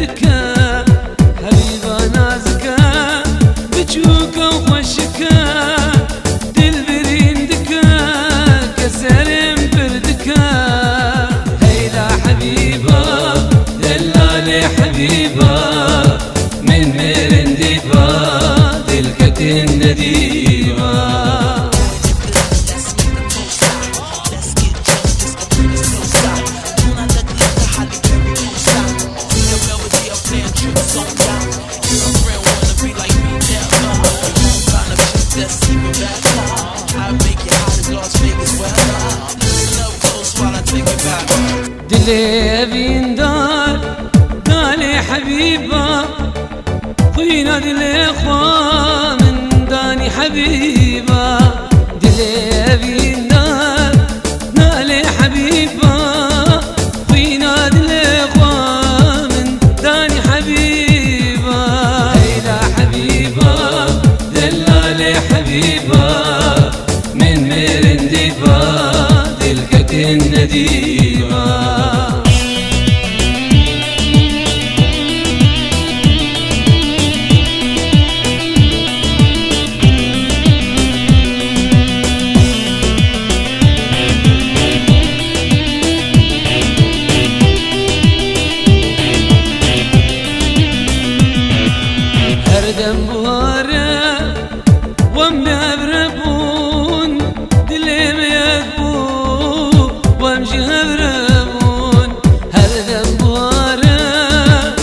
بردكا حبيبة نازكا بتشوكا وخشكا دلبرين دكا كسرين بردكا هيدا حبيبة دلالي حبيبة من مرندبة دلكة النديمة دلي بين دار دالي حبيبة خينا دلي خوا من داني حبيبة دلي بين دار دالي حبيبة خينا دلي خوا من داني حبيبة هيدا حبيبة دلالي حبيبة من مرندبة دلكة النديمة هردم بوارة وامنا بربون دلي ميكبو وامشي هبربون هردم بوارة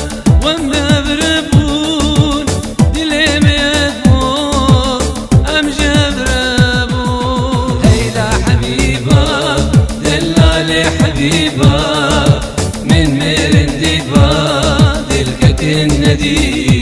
وامنا بربون دلي ميكبو امشي هبربون هيدا حبيبة دلالي حبيبة من مرندبة دلكة النديمة